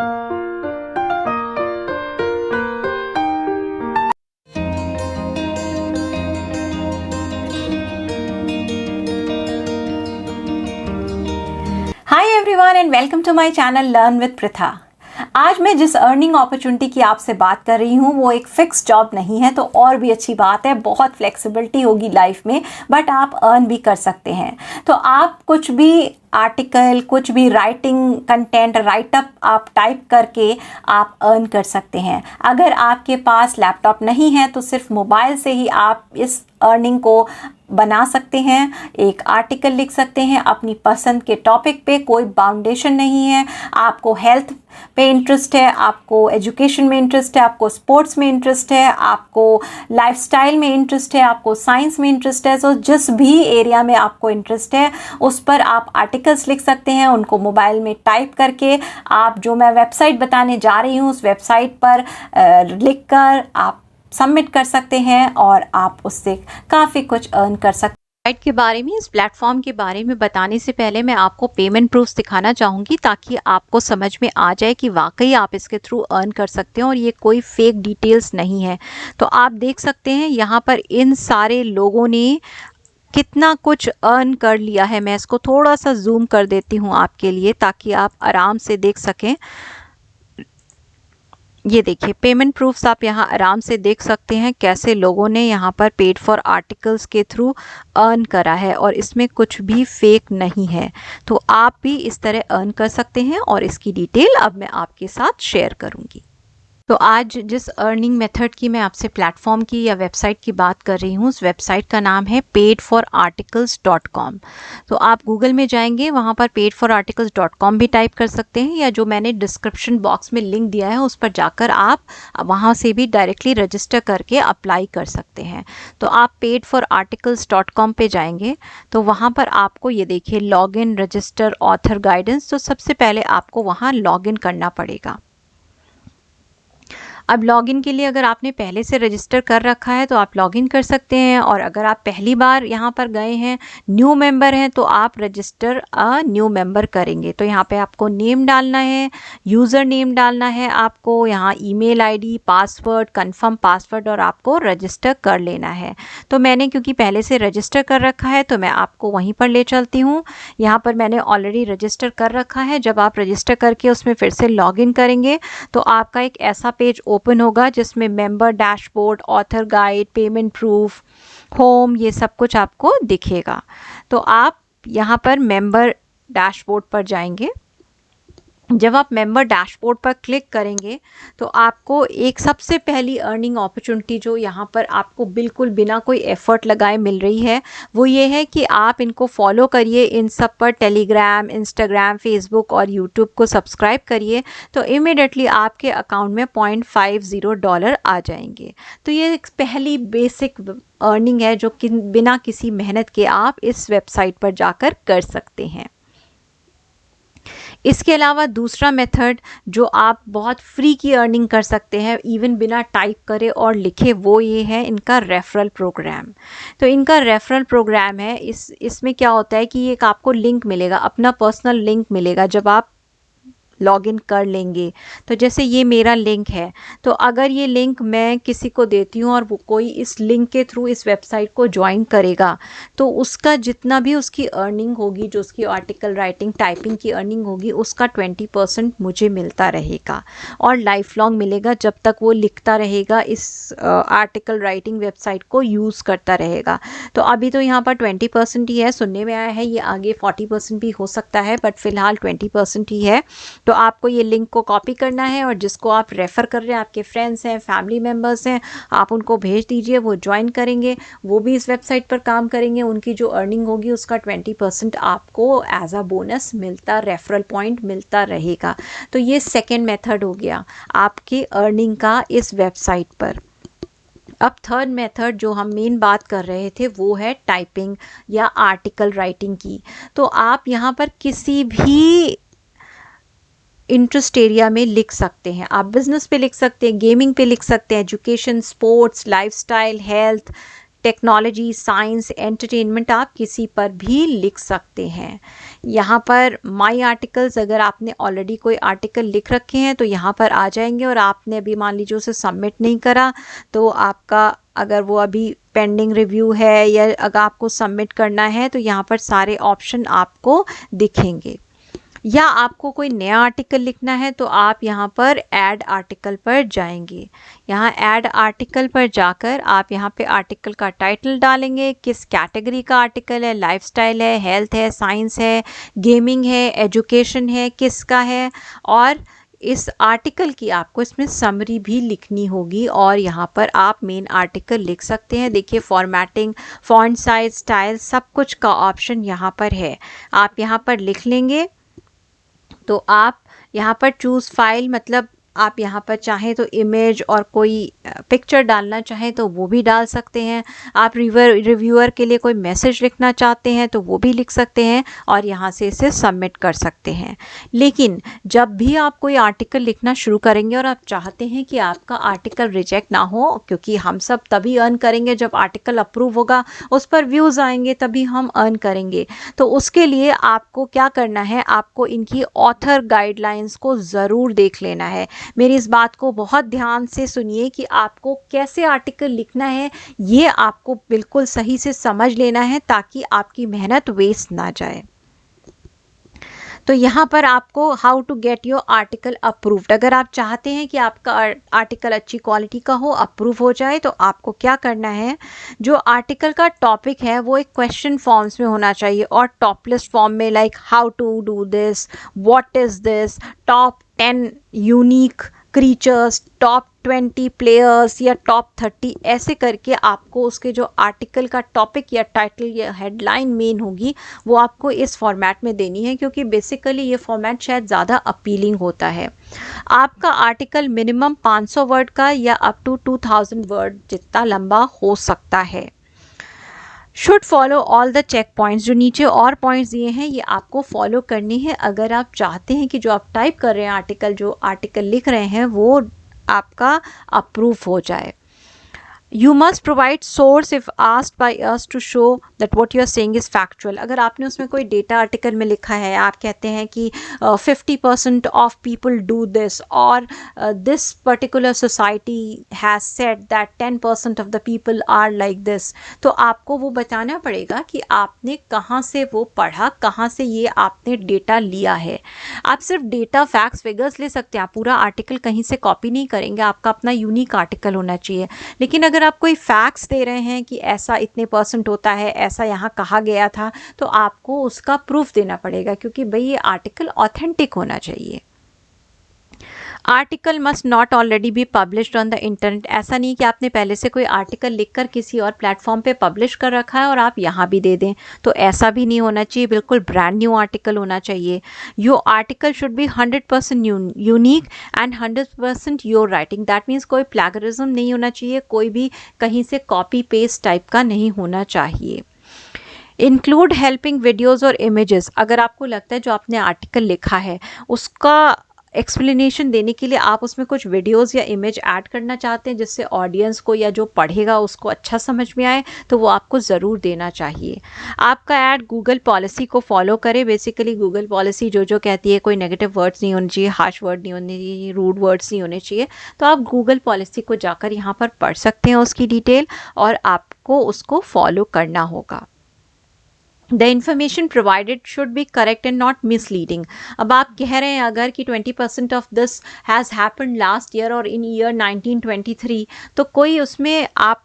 Hi everyone and welcome to my channel Learn with Pritha। आज मैं जिस earning opportunity की आपसे बात कर रही हूँ वो एक फिक्स जॉब नहीं है, तो और भी अच्छी बात है। बहुत फ्लेक्सिबिलिटी होगी लाइफ में, बट आप अर्न भी कर सकते हैं। तो आप कुछ भी आर्टिकल, कुछ भी राइटिंग कंटेंट, राइटअप आप टाइप करके आप अर्न कर सकते हैं। अगर आपके पास लैपटॉप नहीं है तो सिर्फ मोबाइल से ही आप इस अर्निंग को बना सकते हैं। एक आर्टिकल लिख सकते हैं अपनी पसंद के टॉपिक पे, कोई बाउंडेशन नहीं है। आपको हेल्थ पे इंटरेस्ट है, आपको एजुकेशन में इंटरेस्ट है, आपको स्पोर्ट्स में इंटरेस्ट है, आपको लाइफस्टाइल में इंटरेस्ट है, आपको साइंस में इंटरेस्ट है। तो जिस भी एरिया में आपको इंटरेस्ट है उस पर आप आर्टिकल्स लिख सकते हैं। उनको मोबाइल में टाइप करके आप, जो मैं वेबसाइट बताने जा रही हूँ, उस वेबसाइट पर लिखकर आप सबमिट कर सकते हैं और आप उससे काफ़ी कुछ अर्न कर सकते हैं। वेबसाइट के बारे में, इस प्लेटफॉर्म के बारे में बताने से पहले मैं आपको पेमेंट प्रूफ दिखाना चाहूँगी, ताकि आपको समझ में आ जाए कि वाकई आप इसके थ्रू अर्न कर सकते हैं और ये कोई फेक डिटेल्स नहीं है। तो आप देख सकते हैं यहाँ पर इन सारे लोगों ने कितना कुछ अर्न कर लिया है। मैं इसको थोड़ा सा जूम कर देती हूँ आपके लिए, ताकि आप आराम से देख सकें। ये देखिए पेमेंट प्रूफ्स आप यहाँ आराम से देख सकते हैं, कैसे लोगों ने यहाँ पर पेड फॉर आर्टिकल्स के थ्रू अर्न करा है और इसमें कुछ भी फेक नहीं है। तो आप भी इस तरह अर्न कर सकते हैं और इसकी डिटेल अब मैं आपके साथ शेयर करूँगी। तो आज जिस अर्निंग मेथड की मैं आपसे प्लेटफॉर्म की या वेबसाइट की बात कर रही हूँ, उस वेबसाइट का नाम है paidforarticles.com। तो आप गूगल में जाएंगे, वहाँ पर paidforarticles.com भी टाइप कर सकते हैं, या जो मैंने डिस्क्रिप्शन बॉक्स में लिंक दिया है उस पर जाकर आप वहाँ से भी डायरेक्टली रजिस्टर करके अप्लाई कर सकते हैं। तो आप paidforarticles.com पे जाएंगे तो वहाँ पर आपको ये देखिए लॉगिन, रजिस्टर, ऑथर गाइडेंस। तो सबसे पहले आपको वहाँ लॉगिन करना पड़ेगा। अब लॉगिन के लिए अगर आपने पहले से रजिस्टर कर रखा है तो आप लॉगिन कर सकते हैं, और अगर आप पहली बार यहाँ पर गए हैं, न्यू मेंबर हैं, तो आप रजिस्टर अ न्यू मेंबर करेंगे। तो यहाँ पे आपको नेम डालना है, यूज़र नेम डालना है, आपको यहाँ email ID, password, confirm password, और आपको रजिस्टर कर लेना है। तो मैंने क्योंकि पहले से रजिस्टर कर रखा है तो मैं आपको वहीं पर ले चलती हूँ। यहाँ पर मैंने ऑलरेडी रजिस्टर कर रखा है। जब आप रजिस्टर करके उसमें फिर से लॉगिन करेंगे तो आपका एक ऐसा पेज ओपन होगा जिसमें member dashboard, author guide, payment proof, home, ये सब कुछ आपको दिखेगा। तो आप यहाँ पर मेंबर डैशबोर्ड पर जाएंगे। जब आप मेंबर डैशबोर्ड पर क्लिक करेंगे तो आपको एक सबसे पहली अर्निंग अपॉर्चुनिटी जो यहाँ पर आपको बिल्कुल बिना कोई एफर्ट लगाए मिल रही है वो ये है कि आप इनको फॉलो करिए। इन सब पर टेलीग्राम, इंस्टाग्राम, फेसबुक और यूट्यूब को सब्सक्राइब करिए, तो इमिडिएटली आपके अकाउंट में $0.50 आ जाएंगे। तो ये एक पहली बेसिक अर्निंग है जो कि बिना किसी मेहनत के आप इस वेबसाइट पर जाकर कर सकते हैं। इसके अलावा दूसरा मेथड जो आप बहुत फ्री की अर्निंग कर सकते हैं इवन बिना टाइप करे और लिखे, वो ये है इनका रेफरल प्रोग्राम। तो इनका रेफरल प्रोग्राम है, इसमें क्या होता है कि एक आपको लिंक मिलेगा, अपना पर्सनल लिंक मिलेगा जब आप लॉगिन कर लेंगे। तो जैसे ये मेरा लिंक है, तो अगर ये लिंक मैं किसी को देती हूँ और वो कोई इस लिंक के थ्रू इस वेबसाइट को ज्वाइन करेगा तो उसका जितना भी उसकी अर्निंग होगी, जो उसकी आर्टिकल राइटिंग, टाइपिंग की अर्निंग होगी, उसका 20% मुझे मिलता रहेगा और लाइफ लॉन्ग मिलेगा जब तक वो लिखता रहेगा, इस आर्टिकल राइटिंग वेबसाइट को यूज़ करता रहेगा। तो अभी तो यहाँ पर 20% ही है, सुनने में आया है ये आगे 40% भी हो सकता है, बट फिलहाल 20% ही है। तो आपको ये लिंक को कॉपी करना है और जिसको आप रेफ़र कर रहे हैं, आपके फ्रेंड्स हैं, फैमिली मेम्बर्स हैं, आप उनको भेज दीजिए, वो ज्वाइन करेंगे, वो भी इस वेबसाइट पर काम करेंगे। उनकी जो अर्निंग होगी उसका 20% आपको एज अ बोनस मिलता, रेफरल पॉइंट मिलता रहेगा। तो ये सेकेंड मेथड हो गया आपकी अर्निंग का इस वेबसाइट पर। अब थर्ड मेथड जो हम मेन बात कर रहे थे वो है टाइपिंग या आर्टिकल राइटिंग की। तो आप यहाँ पर किसी भी इंटरेस्ट एरिया में लिख सकते हैं। आप बिजनेस पे लिख सकते हैं, गेमिंग पे लिख सकते हैं, education, sports, lifestyle, health, technology, science, entertainment, आप किसी पर भी लिख सकते हैं। यहाँ पर माई आर्टिकल्स, अगर आपने ऑलरेडी कोई आर्टिकल लिख रखे हैं तो यहाँ पर आ जाएंगे, और आपने अभी मान लीजिए उसे सबमिट नहीं करा तो आपका, अगर वो अभी पेंडिंग रिव्यू है या अगर आपको सबमिट करना है तो यहाँ पर सारे ऑप्शन आपको दिखेंगे। या आपको कोई नया आर्टिकल लिखना है तो आप यहाँ पर ऐड आर्टिकल पर जाएंगे। यहाँ ऐड आर्टिकल पर जाकर आप यहाँ पे आर्टिकल का टाइटल डालेंगे, किस कैटेगरी का आर्टिकल है, लाइफस्टाइल है, हेल्थ है, साइंस है, गेमिंग है, एजुकेशन है, किसका है, और इस आर्टिकल की आपको इसमें समरी भी लिखनी होगी, और यहाँ पर आप मेन आर्टिकल लिख सकते हैं। देखिए फॉर्मेटिंग, फॉन्ट साइज, स्टाइल, सब कुछ का ऑप्शन यहाँ पर है। आप यहाँ पर लिख लेंगे तो आप यहाँ पर चूज़ फाइल, मतलब आप यहाँ पर चाहें तो इमेज और कोई पिक्चर डालना चाहें तो वो भी डाल सकते हैं। आप रिव्यूअर के लिए कोई मैसेज लिखना चाहते हैं तो वो भी लिख सकते हैं, और यहाँ से इसे सबमिट कर सकते हैं। लेकिन जब भी आप कोई आर्टिकल लिखना शुरू करेंगे और आप चाहते हैं कि आपका आर्टिकल रिजेक्ट ना हो, क्योंकि हम सब तभी अर्न करेंगे जब आर्टिकल अप्रूव होगा, उस पर व्यूज़ आएंगे तभी हम अर्न करेंगे, तो उसके लिए आपको क्या करना है, आपको इनकी ऑथर गाइडलाइंस को ज़रूर देख लेना है। मेरी इस बात को बहुत ध्यान से सुनिए कि आपको कैसे आर्टिकल लिखना है, ये आपको बिल्कुल सही से समझ लेना है ताकि आपकी मेहनत वेस्ट ना जाए। तो यहाँ पर आपको how to get your article approved, अगर आप चाहते हैं कि आपका आर्टिकल अच्छी क्वालिटी का हो, अप्रूव हो जाए, तो आपको क्या करना है, जो आर्टिकल का टॉपिक है वो एक क्वेश्चन फॉर्म्स में होना चाहिए, और टॉप लिस्ट फॉर्म में, like how to do this, what is this, top 10 unique creatures, top 20 players या टॉप 30, ऐसे करके आपको उसके जो आर्टिकल का टॉपिक या टाइटल या हेडलाइन मेन होगी वो आपको इस फॉर्मेट में देनी है, क्योंकि बेसिकली ये फॉर्मेट शायद ज़्यादा अपीलिंग होता है। आपका आर्टिकल मिनिमम 500 वर्ड का या अप टू 2000 वर्ड जितना लंबा हो सकता है। Should follow all the check points, जो नीचे और पॉइंट्स दिए हैं ये आपको फॉलो करनी है अगर आप चाहते हैं कि जो आप टाइप कर रहे हैं आर्टिकल, जो आर्टिकल लिख रहे हैं वो आपका अप्रूव हो जाए। You must provide source if asked by us to show that what you are saying is factual। अगर आपने उसमें कोई डेटा आर्टिकल में लिखा है, आप कहते हैं कि 50% of people do this, और this particular society has said that 10% of the people are like this, तो आपको वो बताना पड़ेगा कि आपने कहाँ से वो पढ़ा, कहाँ से ये आपने डेटा लिया है। आप सिर्फ डेटा, फैक्ट्स, फिगर्स ले सकते हैं, आप पूरा आर्टिकल कहीं से कॉपी नहीं करेंगे, आपका अपना यूनिक आर्टिकल होना चाहिए। लेकिन अगर आप कोई फैक्ट्स दे रहे हैं कि ऐसा इतने % होता है, ऐसा यहाँ कहा गया था, तो आपको उसका प्रूफ देना पड़ेगा, क्योंकि भाई ये आर्टिकल ऑथेंटिक होना चाहिए। Article must not already be published on the internet, ऐसा नहीं कि आपने पहले से कोई आर्टिकल लिखकर किसी और प्लेटफॉर्म पे पब्लिश कर रखा है और आप यहाँ भी दे दें, तो ऐसा भी नहीं होना चाहिए। बिल्कुल ब्रांड न्यू आर्टिकल होना चाहिए। Your article should be 100% unique and 100% your writing, that means कोई प्लैगरिज्म नहीं होना चाहिए, कोई भी कहीं से कॉपी पेस्ट टाइप का नहीं होना चाहिए। इंक्लूड हेल्पिंग वीडियोज़ और इमेजेस, अगर आपको लगता है जो आपने आर्टिकल लिखा है उसका एक्सप्लेनेशन देने के लिए आप उसमें कुछ वीडियोस या इमेज ऐड करना चाहते हैं जिससे ऑडियंस को या जो पढ़ेगा उसको अच्छा समझ में आए, तो वो आपको ज़रूर देना चाहिए। आपका ऐड गूगल पॉलिसी को फॉलो करे। बेसिकली गूगल पॉलिसी जो कहती है कोई नेगेटिव वर्ड्स नहीं होने चाहिए, हार्श वर्ड नहीं होने चाहिए, रूड वर्ड्स नहीं होने चाहिए, तो आप गूगल पॉलिसी को जाकर यहाँ पर पढ़ सकते हैं उसकी डिटेल, और आपको उसको फॉलो करना होगा। The information provided should be correct and not misleading. अब आप कह रहे हैं अगर कि 20% of this has happened last year और इन ईयर 1923, तो कोई उसमें आप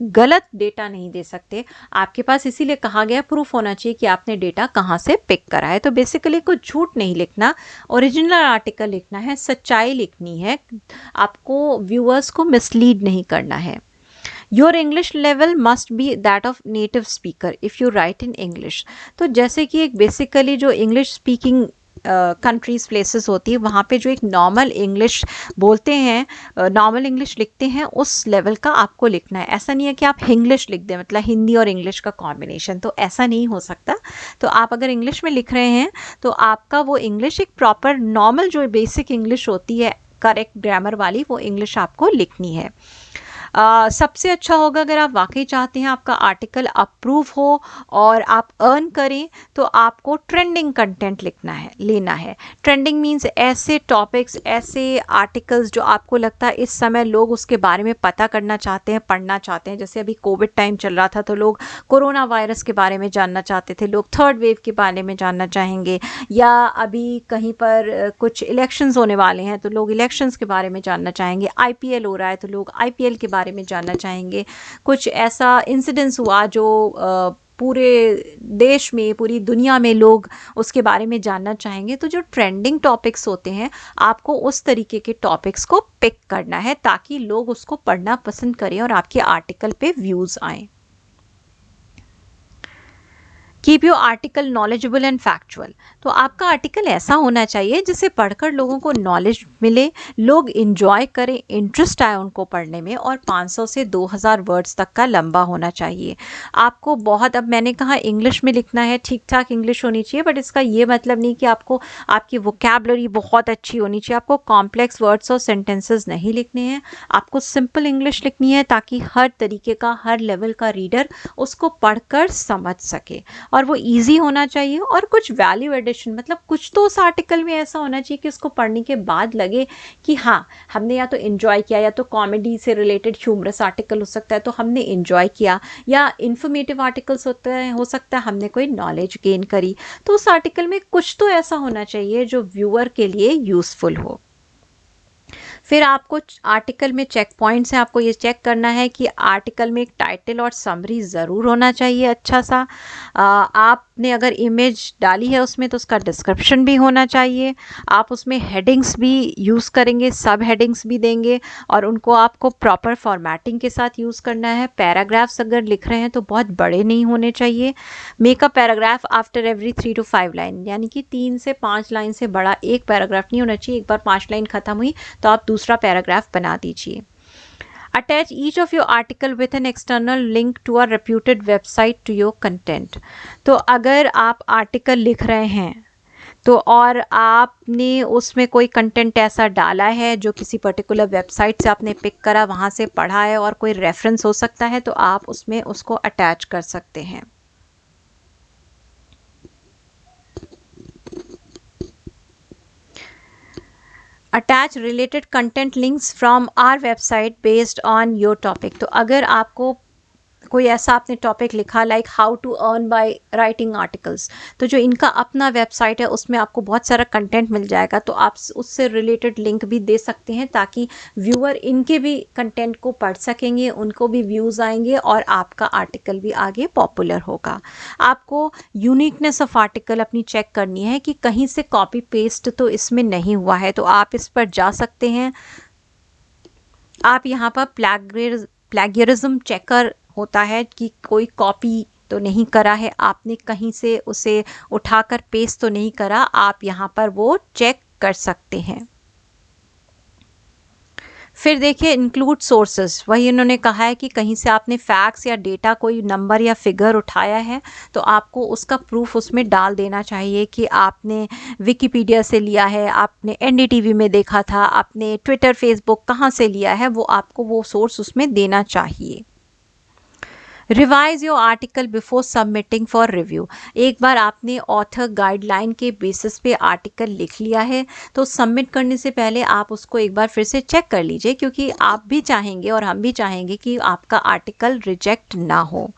गलत डेटा नहीं दे सकते। आपके पास इसीलिए कहा गया प्रूफ होना चाहिए कि आपने डेटा कहाँ से पिक करा है। तो बेसिकली कुछ झूठ नहीं लिखना, ओरिजिनल आर्टिकल लिखना है, सच्चाई लिखनी है, आपको व्यूअर्स को मिसलीड नहीं करना है। Your English level must be that of native speaker if you write in English। तो जैसे कि एक बेसिकली जो इंग्लिश स्पीकिंग कंट्रीज़ प्लेसेस होती है वहाँ पे जो एक नॉर्मल इंग्लिश बोलते हैं, नॉर्मल इंग्लिश लिखते हैं, उस लेवल का आपको लिखना है। ऐसा नहीं है कि आप हिंग्लिश लिख दें, मतलब हिंदी और इंग्लिश का कॉम्बिनेशन, तो ऐसा नहीं हो सकता। तो आप अगर इंग्लिश में लिख रहे हैं तो आपका वो इंग्लिश एक प्रॉपर नॉर्मल जो बेसिक इंग्लिश होती है, करेक्ट ग्रामर वाली, वो इंग्लिश आपको लिखनी है। सबसे अच्छा होगा अगर आप वाकई चाहते हैं आपका आर्टिकल अप्रूव हो और आप अर्न करें, तो आपको ट्रेंडिंग कंटेंट लेना है। ट्रेंडिंग मीन्स ऐसे टॉपिक्स, ऐसे आर्टिकल्स जो आपको लगता है इस समय लोग उसके बारे में पता करना चाहते हैं, पढ़ना चाहते हैं। जैसे अभी कोविड टाइम चल रहा था तो लोग कोरोना वायरस के बारे में जानना चाहते थे, लोग थर्ड वेव के बारे में जानना चाहेंगे, या अभी कहीं पर कुछ इलेक्शंस होने वाले हैं तो लोग इलेक्शंस के बारे में जानना चाहेंगे, आईपीएल हो रहा है तो लोग आईपीएल के बारे में जानना चाहेंगे, कुछ ऐसा इंसिडेंस हुआ जो पूरे देश में, पूरी दुनिया में लोग उसके बारे में जानना चाहेंगे। तो जो ट्रेंडिंग टॉपिक्स होते हैं, आपको उस तरीके के टॉपिक्स को पिक करना है ताकि लोग उसको पढ़ना पसंद करें और आपके आर्टिकल पे व्यूज़ आएँ। Keep your article knowledgeable and factual. तो आपका आर्टिकल ऐसा होना चाहिए जिसे पढ़कर लोगों को नॉलेज मिले, लोग इन्जॉय करें, इंटरेस्ट आए उनको पढ़ने में, और 500 से 2000 वर्ड्स तक का लंबा होना चाहिए। आपको बहुत, अब मैंने कहा इंग्लिश में लिखना है, ठीक ठाक इंग्लिश होनी चाहिए, बट इसका ये मतलब नहीं कि आपको आपकी वोकैबुलरी बहुत अच्छी होनी चाहिए। आपको कॉम्प्लेक्स वर्ड्स और सेंटेंसेस नहीं लिखने हैं, आपको सिंपल इंग्लिश लिखनी है ताकि हर तरीके का, हर लेवल का रीडर उसको पढ़कर समझ सके, और वो इजी होना चाहिए। और कुछ वैल्यू एडिशन, मतलब कुछ तो उस आर्टिकल में ऐसा होना चाहिए कि उसको पढ़ने के बाद लगे कि हाँ, हमने या तो एंजॉय किया, या तो कॉमेडी से रिलेटेड ह्यूमरस आर्टिकल हो सकता है तो हमने एंजॉय किया, या इन्फॉर्मेटिव आर्टिकल्स हो सकता है हमने कोई नॉलेज गेन करी। तो उस आर्टिकल में कुछ तो ऐसा होना चाहिए जो व्यूअर के लिए यूज़फुल हो। फिर आपको आर्टिकल में चेक पॉइंट्स हैं, आपको ये चेक करना है कि आर्टिकल में एक टाइटल और समरी ज़रूर होना चाहिए अच्छा सा। आपने अगर इमेज डाली है उसमें तो उसका डिस्क्रिप्शन भी होना चाहिए। आप उसमें हेडिंग्स भी यूज़ करेंगे, सब हेडिंग्स भी देंगे, और उनको आपको प्रॉपर फॉर्मेटिंग के साथ यूज़ करना है। पैराग्राफ्स अगर लिख रहे हैं तो बहुत बड़े नहीं होने चाहिए। Make a paragraph after every 3 to 5 line, यानी कि 3 से 5 लाइन से बड़ा एक पैराग्राफ नहीं होना चाहिए। एक बार 5 लाइन ख़त्म हुई तो आप दूसरा पैराग्राफ बना दीजिए। Attach each of your article with an external link to a reputed website to your content. तो अगर आप आर्टिकल लिख रहे हैं तो और आपने उसमें कोई कंटेंट ऐसा डाला है जो किसी पर्टिकुलर वेबसाइट से आपने पिक करा, वहाँ से पढ़ा है, और कोई रेफरेंस हो सकता है, तो आप उसमें उसको अटैच कर सकते हैं। Attach related content links from our website based on your topic. तो अगर आपको कोई ऐसा आपने टॉपिक लिखा like how to earn by writing articles, तो जो इनका अपना वेबसाइट है उसमें आपको बहुत सारा कंटेंट मिल जाएगा, तो आप उससे रिलेटेड लिंक भी दे सकते हैं ताकि व्यूअर इनके भी कंटेंट को पढ़ सकेंगे, उनको भी व्यूज़ आएंगे और आपका आर्टिकल भी आगे पॉपुलर होगा। आपको यूनिकनेस ऑफ आर्टिकल अपनी चेक करनी है कि कहीं से कॉपी पेस्ट तो इसमें नहीं हुआ है, तो आप इस पर जा सकते हैं। आप यहाँ पर प्लैगियरिज्म चेकर होता है कि कोई कॉपी तो नहीं करा है, आपने कहीं से उसे उठाकर पेस्ट तो नहीं करा, आप यहाँ पर वो चेक कर सकते हैं। फिर देखिए इंक्लूड सोर्सेस, वही उन्होंने कहा है कि कहीं से आपने फैक्ट्स या डेटा, कोई नंबर या फिगर उठाया है तो आपको उसका प्रूफ उसमें डाल देना चाहिए कि आपने विकिपीडिया से लिया है, आपने एनडीटीवी में देखा था, आपने ट्विटर, फेसबुक कहाँ से लिया है, वो आपको वो सोर्स उसमें देना चाहिए। Revise your article before submitting for review. एक बार आपने ऑथर गाइडलाइन के बेसिस पे आर्टिकल लिख लिया है तो सबमिट करने से पहले आप उसको एक बार फिर से चेक कर लीजिए, क्योंकि आप भी चाहेंगे और हम भी चाहेंगे कि आपका आर्टिकल रिजेक्ट ना हो।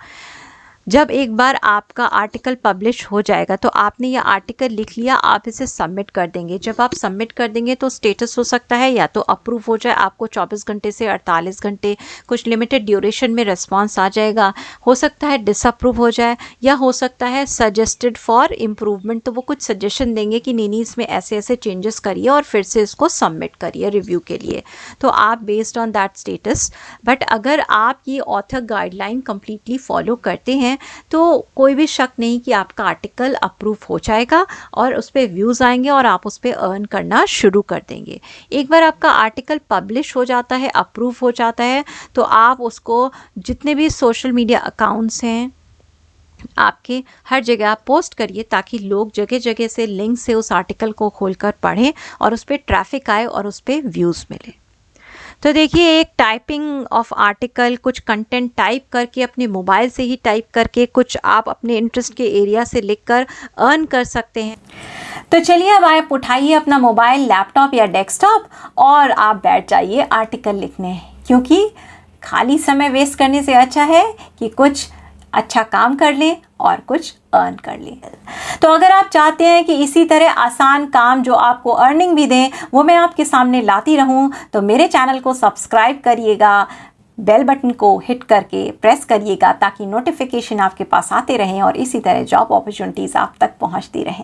जब एक बार आपका आर्टिकल पब्लिश हो जाएगा तो आपने ये आर्टिकल लिख लिया, आप इसे सबमिट कर देंगे। जब आप सबमिट कर देंगे तो स्टेटस हो सकता है या तो अप्रूव हो जाए, आपको 24 घंटे से 48 घंटे कुछ लिमिटेड ड्यूरेशन में रिस्पांस आ जाएगा, हो सकता है डिसअप्रूव हो जाए, या हो सकता है सजेस्टेड फॉर इम्प्रूवमेंट, तो वो कुछ सजेशन देंगे कि नहीं इसमें ऐसे ऐसे चेंजेस करिए और फिर से इसको सबमिट करिए रिव्यू के लिए। तो आप based on that status, but अगर आप ये ऑथर गाइडलाइन कंप्लीटली फॉलो करते हैं तो कोई भी शक नहीं कि आपका आर्टिकल अप्रूव हो जाएगा और उस पर व्यूज़ आएंगे और आप उस पर अर्न करना शुरू कर देंगे। एक बार आपका आर्टिकल पब्लिश हो जाता है, अप्रूव हो जाता है, तो आप उसको जितने भी सोशल मीडिया अकाउंट्स हैं आपके, हर जगह आप पोस्ट करिए ताकि लोग जगह जगह से लिंक से उस आर्टिकल को खोलकर पढ़ें और उस पर ट्रैफिक आए और उस पर व्यूज़ मिले। तो देखिए, एक टाइपिंग ऑफ आर्टिकल, कुछ कंटेंट टाइप करके अपने मोबाइल से ही टाइप करके कुछ आप अपने इंटरेस्ट के एरिया से लिखकर अर्न कर सकते हैं। तो चलिए अब आप उठाइए अपना मोबाइल, लैपटॉप या डेस्कटॉप और आप बैठ जाइए आर्टिकल लिखने, क्योंकि खाली समय वेस्ट करने से अच्छा है कि कुछ अच्छा काम कर लें और कुछ अर्न कर लें। तो अगर आप चाहते हैं कि इसी तरह आसान काम जो आपको अर्निंग भी दें वो मैं आपके सामने लाती रहूं, तो मेरे चैनल को सब्सक्राइब करिएगा, बेल बटन को हिट करके प्रेस करिएगा ताकि नोटिफिकेशन आपके पास आते रहें और इसी तरह जॉब अपॉर्चुनिटीज़ आप तक पहुंचती रहें।